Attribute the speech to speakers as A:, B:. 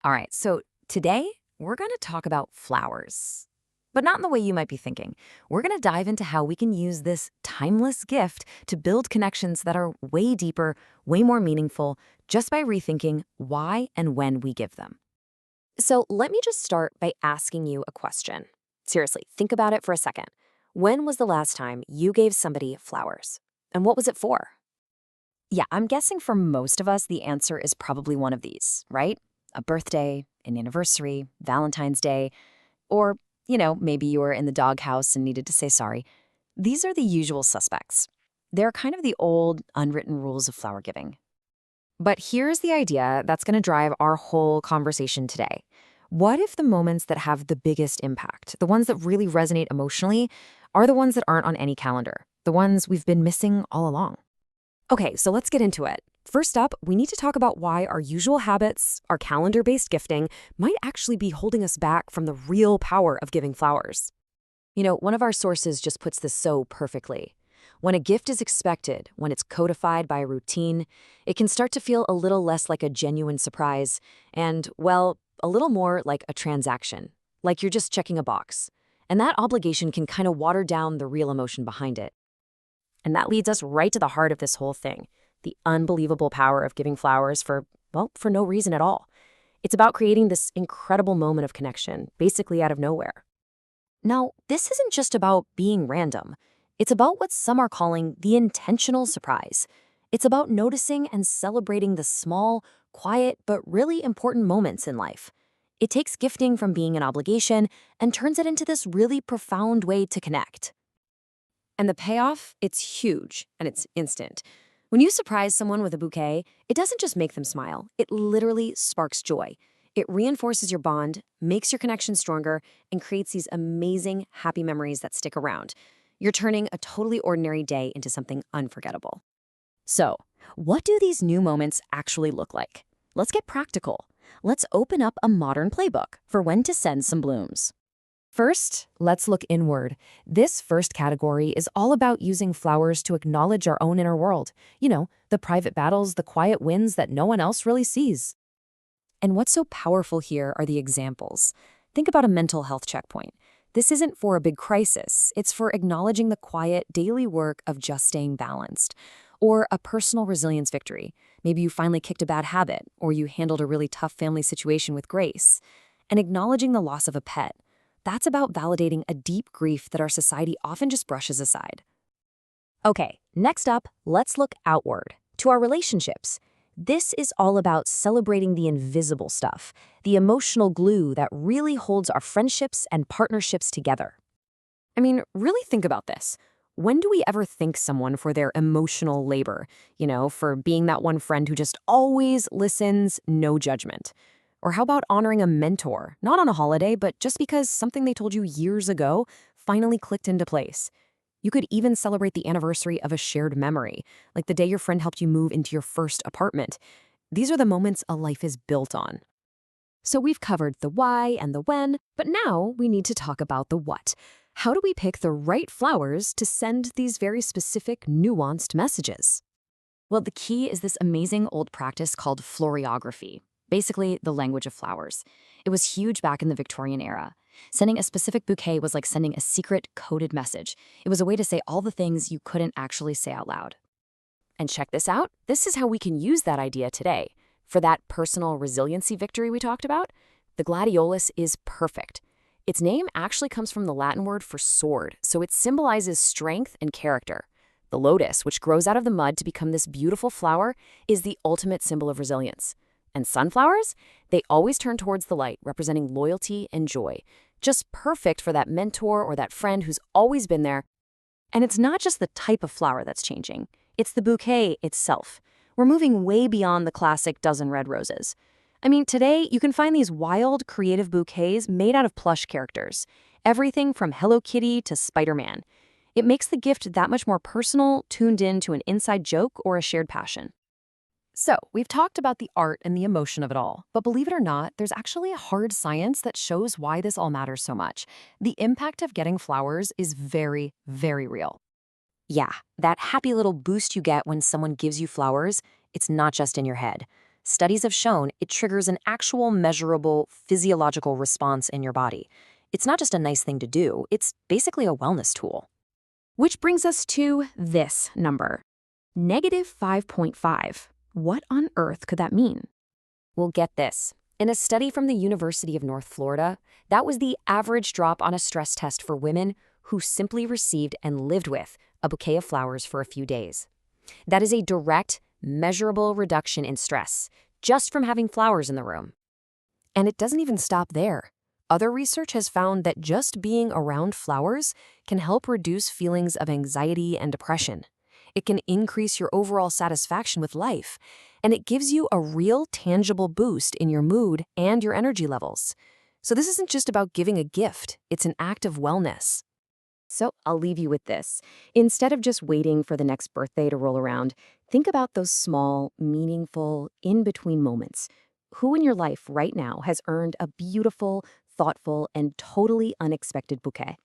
A: All right, so today we're going to talk about flowers, but not in the way you might be thinking. We're going to dive into how we can use this timeless gift to build connections that are way deeper, way more meaningful, just by rethinking why and when we give them.
B: So let me just start by asking you a question. Seriously, think about it for a second. When was the last time you gave somebody flowers? And what was it for?
A: Yeah, I'm guessing for most of us, the answer is probably one of these, right? A birthday, an anniversary, Valentine's Day, or, maybe you were in the doghouse and needed to say sorry. These are the usual suspects. They're kind of the old, unwritten rules of flower giving. But here's the idea that's going to drive our whole conversation today. What if the moments that have the biggest impact, the ones that really resonate emotionally, are the ones that aren't on any calendar, the ones we've been missing all along?
B: Okay, so let's get into it. First up, we need to talk about why our usual habits, our calendar-based gifting, might actually be holding us back from the real power of giving flowers. One of our sources just puts this so perfectly. When a gift is expected, when it's codified by a routine, it can start to feel a little less like a genuine surprise and, well, a little more like a transaction, like you're just checking a box. And that obligation can kind of water down the real emotion behind it. And that leads us right to the heart of this whole thing, the unbelievable power of giving flowers for no reason at all. It's about creating this incredible moment of connection, basically out of nowhere. Now, this isn't just about being random. It's about what some are calling the intentional surprise. It's about noticing and celebrating the small, quiet, but really important moments in life. It takes gifting from being an obligation and turns it into this really profound way to connect. And the payoff, it's huge and it's instant. When you surprise someone with a bouquet, it doesn't just make them smile, it literally sparks joy. It reinforces your bond, makes your connection stronger, and creates these amazing, happy memories that stick around. You're turning a totally ordinary day into something unforgettable. So, what do these new moments actually look like? Let's get practical. Let's open up a modern playbook for when to send some blooms. First, let's look inward. This first category is all about using flowers to acknowledge our own inner world. The private battles, the quiet wins that no one else really sees. And what's so powerful here are the examples. Think about a mental health checkpoint. This isn't for a big crisis. It's for acknowledging the quiet, daily work of just staying balanced. Or a personal resilience victory. Maybe you finally kicked a bad habit, or you handled a really tough family situation with grace. And acknowledging the loss of a pet. That's about validating a deep grief that our society often just brushes aside. Okay, next up, let's look outward, to our relationships. This is all about celebrating the invisible stuff, the emotional glue that really holds our friendships and partnerships together. I mean, really think about this. When do we ever thank someone for their emotional labor? For being that one friend who just always listens, no judgment. Or how about honoring a mentor, not on a holiday, but just because something they told you years ago finally clicked into place? You could even celebrate the anniversary of a shared memory, like the day your friend helped you move into your first apartment. These are the moments a life is built on. So we've covered the why and the when, but now we need to talk about the what. How do we pick the right flowers to send these very specific, nuanced messages? Well, the key is this amazing old practice called florography. Basically, the language of flowers. It was huge back in the Victorian era. Sending a specific bouquet was like sending a secret, coded message. It was a way to say all the things you couldn't actually say out loud. And check this out. This is how we can use that idea today. For that personal resiliency victory we talked about, the Gladiolus is perfect. Its name actually comes from the Latin word for sword, so it symbolizes strength and character. The lotus, which grows out of the mud to become this beautiful flower, is the ultimate symbol of resilience. And sunflowers? They always turn towards the light, representing loyalty and joy. Just perfect for that mentor or that friend who's always been there. And it's not just the type of flower that's changing. It's the bouquet itself. We're moving way beyond the classic dozen red roses. I mean, today you can find these wild, creative bouquets made out of plush characters. Everything from Hello Kitty to Spider-Man. It makes the gift that much more personal, tuned in to an inside joke or a shared passion. So, we've talked about the art and the emotion of it all, but believe it or not, there's actually a hard science that shows why this all matters so much. The impact of getting flowers is very, very real. Yeah, that happy little boost you get when someone gives you flowers, it's not just in your head.
A: Studies have shown it triggers an actual measurable physiological response in your body. It's not just a nice thing to do, it's basically a wellness tool.
B: Which brings us to this number, -5.5. What on earth could that mean?
A: Well, get this. In a study from the University of North Florida, that was the average drop on a stress test for women who simply received and lived with a bouquet of flowers for a few days. That is a direct, measurable reduction in stress, just from having flowers in the room. And it doesn't even stop there. Other research has found that just being around flowers can help reduce feelings of anxiety and depression. It can increase your overall satisfaction with life, and it gives you a real tangible boost in your mood and your energy levels. So this isn't just about giving a gift, it's an act of wellness.
B: So I'll leave you with this. Instead of just waiting for the next birthday to roll around, think about those small, meaningful, in-between moments. Who in your life right now has earned a beautiful, thoughtful, and totally unexpected bouquet?